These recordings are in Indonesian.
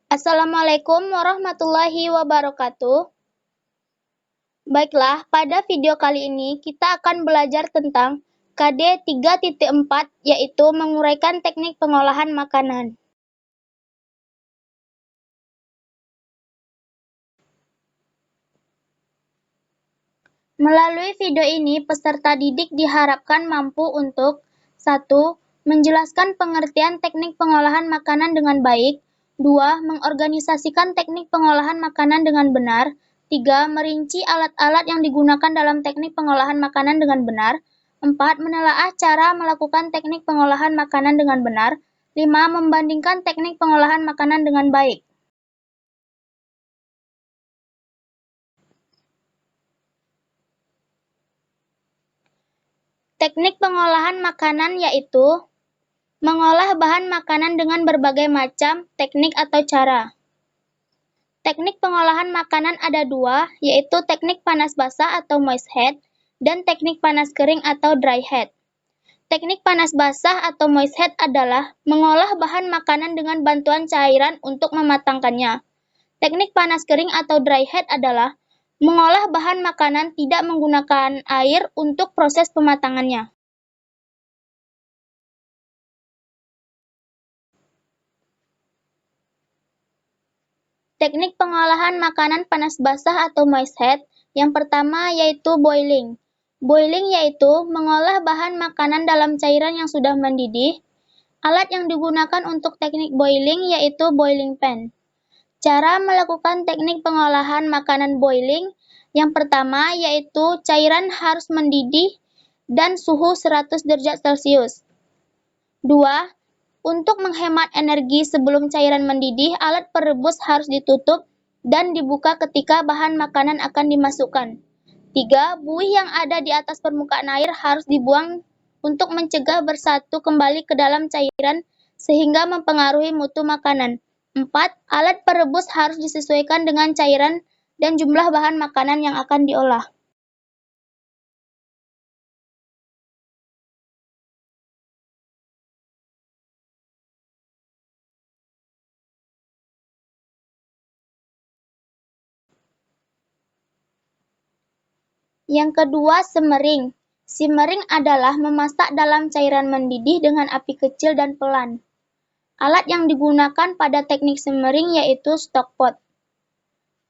Assalamualaikum warahmatullahi wabarakatuh. Baiklah, pada video kali ini kita akan belajar tentang KD 3.4, yaitu menguraikan teknik pengolahan makanan. Melalui video ini, peserta didik diharapkan mampu untuk 1. Menjelaskan pengertian teknik pengolahan makanan dengan baik. 2. Mengorganisasikan teknik pengolahan makanan dengan benar. 3. Merinci alat-alat yang digunakan dalam teknik pengolahan makanan dengan benar. 4. Menelaah cara melakukan teknik pengolahan makanan dengan benar. 5. Membandingkan teknik pengolahan makanan dengan baik. Teknik pengolahan makanan yaitu mengolah bahan makanan dengan berbagai macam teknik atau cara. Teknik pengolahan makanan ada dua, yaitu teknik panas basah atau moist head dan teknik panas kering atau dry head. Teknik panas basah atau moist head adalah mengolah bahan makanan dengan bantuan cairan untuk mematangkannya. Teknik panas kering atau dry head adalah mengolah bahan makanan tidak menggunakan air untuk proses pematangannya. Teknik pengolahan makanan panas basah atau moist head, yang pertama yaitu boiling. Boiling yaitu mengolah bahan makanan dalam cairan yang sudah mendidih. Alat yang digunakan untuk teknik boiling yaitu boiling pan. Cara melakukan teknik pengolahan makanan boiling, yang pertama yaitu cairan harus mendidih dan suhu 100 derajat Celcius. 2. Untuk menghemat energi sebelum cairan mendidih, alat perebus harus ditutup dan dibuka ketika bahan makanan akan dimasukkan. 3. Buih yang ada di atas permukaan air harus dibuang untuk mencegah bersatu kembali ke dalam cairan sehingga mempengaruhi mutu makanan. 4. Alat perebus harus disesuaikan dengan cairan dan jumlah bahan makanan yang akan diolah. Yang kedua, simmering. Simmering adalah memasak dalam cairan mendidih dengan api kecil dan pelan. Alat yang digunakan pada teknik simmering yaitu stockpot.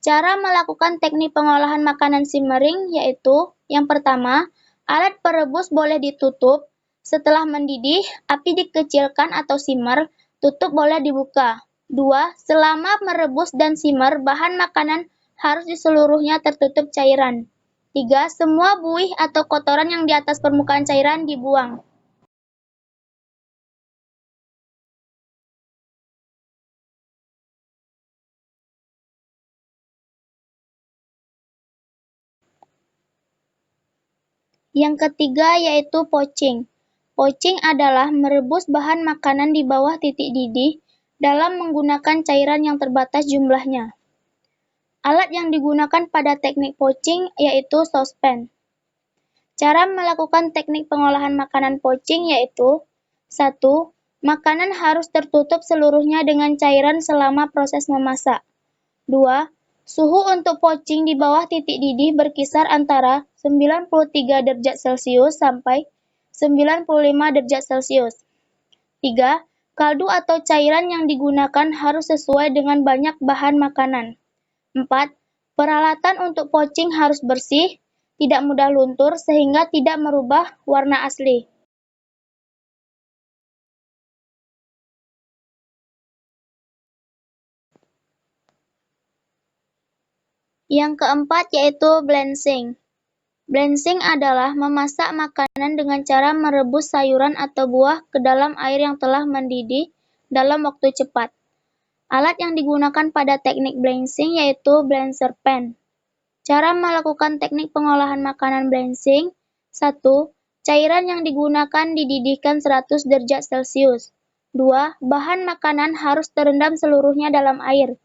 Cara melakukan teknik pengolahan makanan simmering yaitu, yang pertama, alat perebus boleh ditutup. Setelah mendidih, api dikecilkan atau simmer, tutup boleh dibuka. 2. Selama merebus dan simmer, bahan makanan harus di seluruhnya tertutup cairan. 3. Semua buih atau kotoran yang di atas permukaan cairan dibuang. Yang ketiga yaitu poaching. Poaching adalah merebus bahan makanan di bawah titik didih dalam menggunakan cairan yang terbatas jumlahnya. Alat yang digunakan pada teknik poaching yaitu saucepan. Cara melakukan teknik pengolahan makanan poaching yaitu 1. Makanan harus tertutup seluruhnya dengan cairan selama proses memasak. 2. Suhu untuk poaching di bawah titik didih berkisar antara 93 derajat Celcius sampai 95 derajat Celcius. 3. Kaldu atau cairan yang digunakan harus sesuai dengan banyak bahan makanan. 4. Peralatan untuk poaching harus bersih, tidak mudah luntur sehingga tidak merubah warna asli. Yang keempat yaitu blanching. Blanching adalah memasak makanan dengan cara merebus sayuran atau buah ke dalam air yang telah mendidih dalam waktu cepat. Alat yang digunakan pada teknik blanching yaitu blancher pan. Cara melakukan teknik pengolahan makanan blanching. 1. Cairan yang digunakan dididihkan 100 derajat Celcius. 2. Bahan makanan harus terendam seluruhnya dalam air.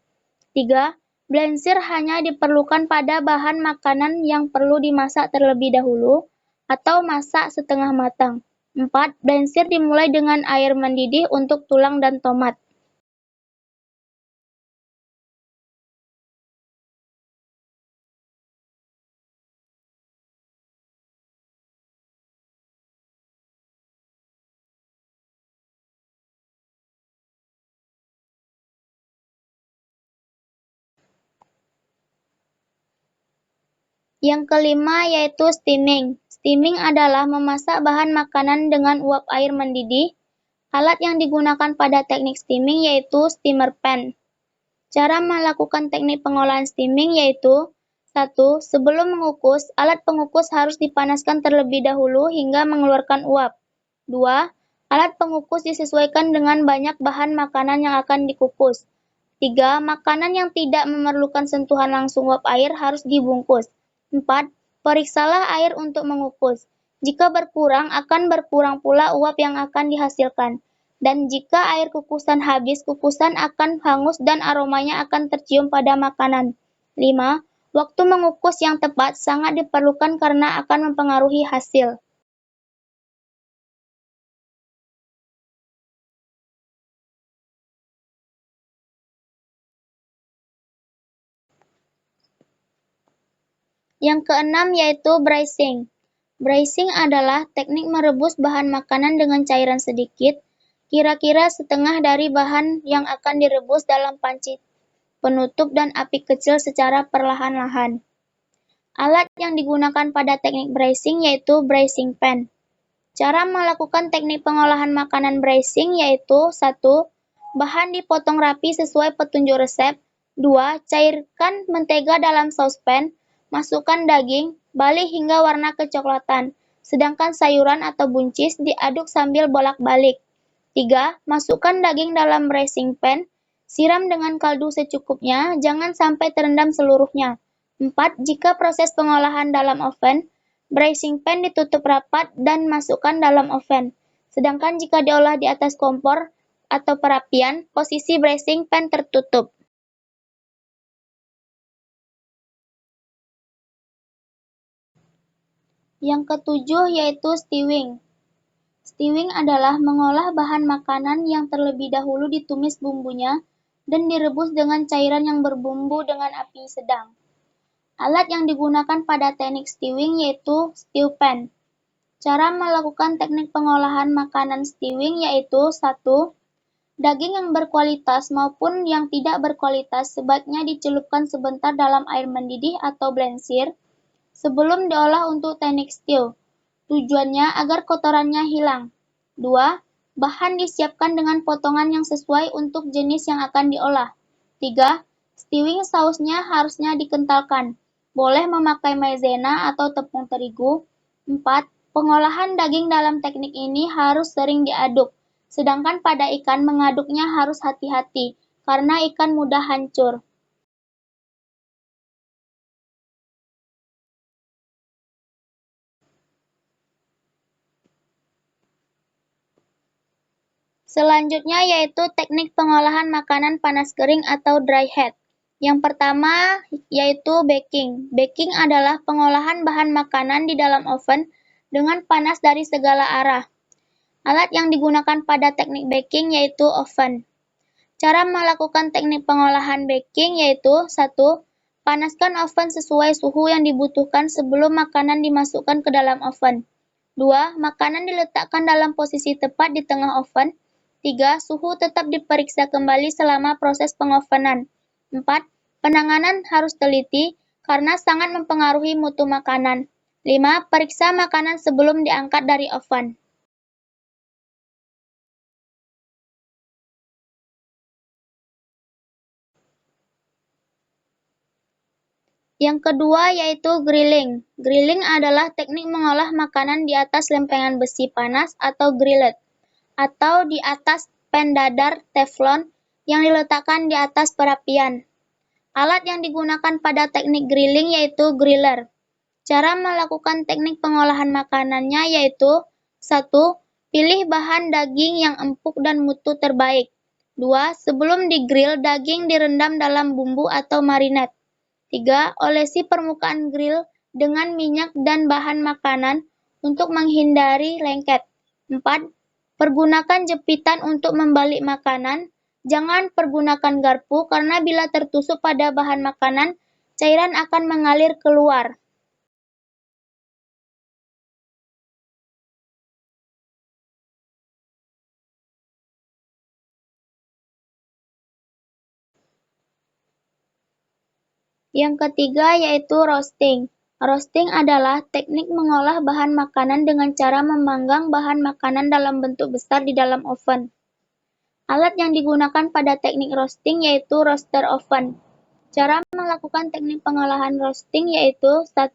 3. Blancher hanya diperlukan pada bahan makanan yang perlu dimasak terlebih dahulu atau masak setengah matang. 4. Blancher dimulai dengan air mendidih untuk tulang dan tomat. Yang kelima yaitu steaming. Steaming adalah memasak bahan makanan dengan uap air mendidih. Alat yang digunakan pada teknik steaming yaitu steamer pan. Cara melakukan teknik pengolahan steaming yaitu 1. Sebelum mengukus, alat pengukus harus dipanaskan terlebih dahulu hingga mengeluarkan uap. 2. Alat pengukus disesuaikan dengan banyak bahan makanan yang akan dikukus. 3. Makanan yang tidak memerlukan sentuhan langsung uap air harus dibungkus. 4. Periksalah air untuk mengukus. Jika berkurang, akan berkurang pula uap yang akan dihasilkan. Dan jika air kukusan habis, kukusan akan hangus dan aromanya akan tercium pada makanan. 5. Waktu mengukus yang tepat sangat diperlukan karena akan mempengaruhi hasil. Yang keenam yaitu braising. Braising adalah teknik merebus bahan makanan dengan cairan sedikit, kira-kira setengah dari bahan yang akan direbus dalam panci penutup dan api kecil secara perlahan-lahan. Alat yang digunakan pada teknik braising yaitu braising pan. Cara melakukan teknik pengolahan makanan braising yaitu 1. Bahan dipotong rapi sesuai petunjuk resep. 2. Cairkan mentega dalam saucepan. Masukkan daging, balik hingga warna kecoklatan. Sedangkan sayuran atau buncis diaduk sambil bolak-balik. 3. Masukkan daging dalam braising pan. Siram dengan kaldu secukupnya, jangan sampai terendam seluruhnya. 4. Jika proses pengolahan dalam oven, braising pan ditutup rapat dan masukkan dalam oven. Sedangkan jika diolah di atas kompor atau perapian, posisi braising pan tertutup. Yang ketujuh yaitu stewing. Stewing adalah mengolah bahan makanan yang terlebih dahulu ditumis bumbunya dan direbus dengan cairan yang berbumbu dengan api sedang. Alat yang digunakan pada teknik stewing yaitu stew pan. Cara melakukan teknik pengolahan makanan stewing yaitu 1. Daging yang berkualitas maupun yang tidak berkualitas sebaiknya dicelupkan sebentar dalam air mendidih atau blensir sebelum diolah untuk teknik stew. Tujuannya agar kotorannya hilang. 2. Bahan disiapkan dengan potongan yang sesuai untuk jenis yang akan diolah. 3. Stewing sausnya harusnya dikentalkan. Boleh memakai maizena atau tepung terigu. 4. Pengolahan daging dalam teknik ini harus sering diaduk. Sedangkan pada ikan mengaduknya harus hati-hati, karena ikan mudah hancur. Selanjutnya yaitu teknik pengolahan makanan panas kering atau dry heat. Yang pertama yaitu baking. Baking adalah pengolahan bahan makanan di dalam oven dengan panas dari segala arah. Alat yang digunakan pada teknik baking yaitu oven. Cara melakukan teknik pengolahan baking yaitu 1. Panaskan oven sesuai suhu yang dibutuhkan sebelum makanan dimasukkan ke dalam oven. 2. Makanan diletakkan dalam posisi tepat di tengah oven. 3. Suhu tetap diperiksa kembali selama proses pengovenan. 4. Penanganan harus teliti karena sangat mempengaruhi mutu makanan. 5. Periksa makanan sebelum diangkat dari oven. Yang kedua yaitu grilling. Grilling adalah teknik mengolah makanan di atas lempengan besi panas atau grillet, atau di atas pan dadar teflon yang diletakkan di atas perapian. Alat yang digunakan pada teknik grilling yaitu griller. Cara melakukan teknik pengolahan makanannya yaitu 1. Pilih bahan daging yang empuk dan mutu terbaik. 2. Sebelum digrill, daging direndam dalam bumbu atau marinade. 3. Olesi permukaan grill dengan minyak dan bahan makanan untuk menghindari lengket. 4. Pergunakan jepitan untuk membalik makanan. Jangan pergunakan garpu karena bila tertusuk pada bahan makanan, cairan akan mengalir keluar. Yang ketiga yaitu roasting. Roasting adalah teknik mengolah bahan makanan dengan cara memanggang bahan makanan dalam bentuk besar di dalam oven. Alat yang digunakan pada teknik roasting yaitu roaster oven. Cara melakukan teknik pengolahan roasting yaitu 1.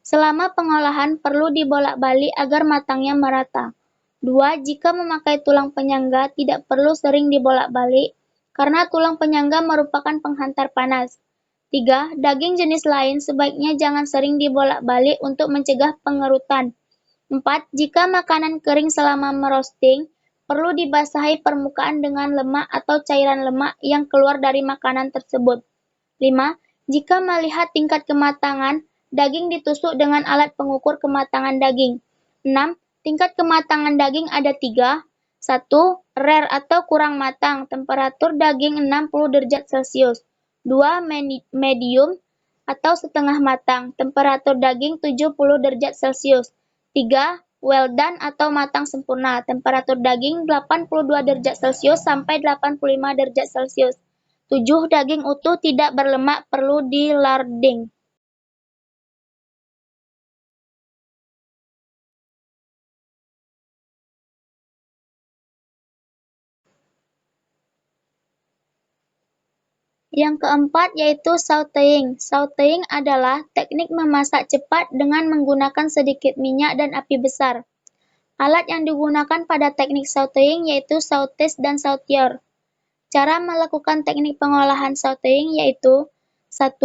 Selama pengolahan perlu dibolak-balik agar matangnya merata. 2. Jika memakai tulang penyangga tidak perlu sering dibolak-balik karena tulang penyangga merupakan penghantar panas. 3. Daging jenis lain sebaiknya jangan sering dibolak-balik untuk mencegah pengerutan. 4. Jika makanan kering selama merosting, perlu dibasahi permukaan dengan lemak atau cairan lemak yang keluar dari makanan tersebut. 5. Jika melihat tingkat kematangan, daging ditusuk dengan alat pengukur kematangan daging. 6. Tingkat kematangan daging ada 3. 1. Rare atau kurang matang, temperatur daging 60 derajat Celcius. 2. Medium atau setengah matang, temperatur daging 70 derajat Celcius. 3. Well done atau matang sempurna, temperatur daging 82 derajat Celcius sampai 85 derajat Celcius. 7. Daging utuh tidak berlemak perlu di-larding. Yang keempat yaitu sautéing. Sautéing adalah teknik memasak cepat dengan menggunakan sedikit minyak dan api besar. Alat yang digunakan pada teknik sautéing yaitu sautés dan sautier. Cara melakukan teknik pengolahan sautéing yaitu 1.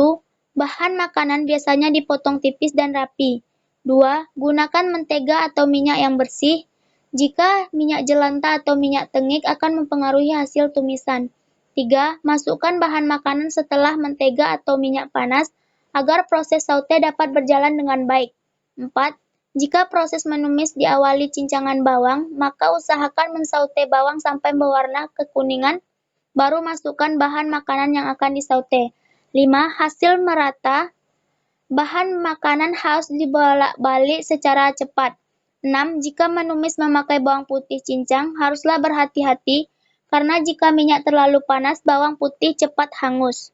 Bahan makanan biasanya dipotong tipis dan rapi. 2. Gunakan mentega atau minyak yang bersih. Jika minyak jelantah atau minyak tengik akan mempengaruhi hasil tumisan. 3. Masukkan bahan makanan setelah mentega atau minyak panas agar proses saute dapat berjalan dengan baik. 4. Jika proses menumis diawali cincangan bawang, maka usahakan mensaute bawang sampai berwarna kekuningan, baru masukkan bahan makanan yang akan disaute. 5. Hasil merata, bahan makanan harus dibolak-balik secara cepat. 6. Jika menumis memakai bawang putih cincang, haruslah berhati-hati, karena jika minyak terlalu panas, bawang putih cepat hangus.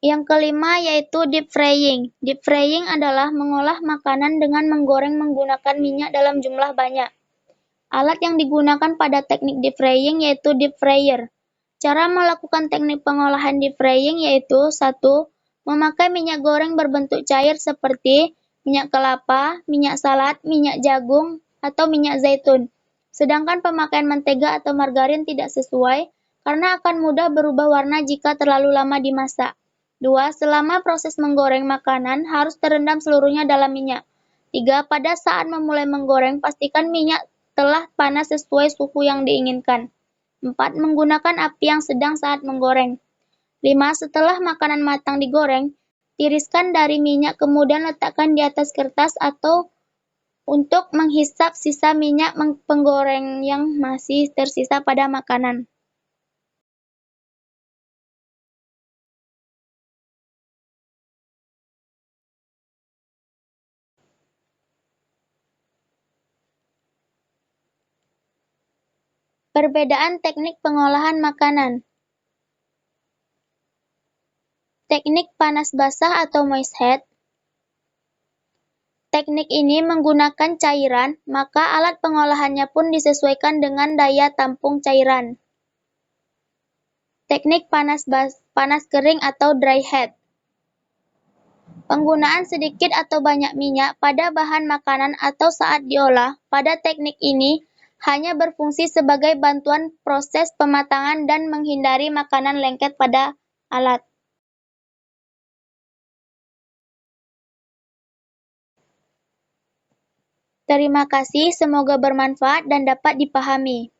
Yang kelima yaitu deep frying. Deep frying adalah mengolah makanan dengan menggoreng menggunakan minyak dalam jumlah banyak. Alat yang digunakan pada teknik deep frying yaitu deep fryer. Cara melakukan teknik pengolahan deep frying yaitu 1. Memakai minyak goreng berbentuk cair seperti minyak kelapa, minyak salad, minyak jagung, atau minyak zaitun. Sedangkan pemakaian mentega atau margarin tidak sesuai karena akan mudah berubah warna jika terlalu lama dimasak. 2. Selama proses menggoreng makanan harus terendam seluruhnya dalam minyak. 3. Pada saat memulai menggoreng, pastikan minyak telah panas sesuai suhu yang diinginkan. 4. Menggunakan api yang sedang saat menggoreng. 5. Setelah makanan matang digoreng, tiriskan dari minyak kemudian letakkan di atas kertas atau untuk menghisap sisa minyak penggoreng yang masih tersisa pada makanan. Perbedaan teknik pengolahan makanan. Teknik panas basah atau moist heat. Teknik ini menggunakan cairan, maka alat pengolahannya pun disesuaikan dengan daya tampung cairan. Teknik panas kering atau dry heat. Penggunaan sedikit atau banyak minyak pada bahan makanan atau saat diolah, pada teknik ini hanya berfungsi sebagai bantuan proses pematangan dan menghindari makanan lengket pada alat. Terima kasih, semoga bermanfaat dan dapat dipahami.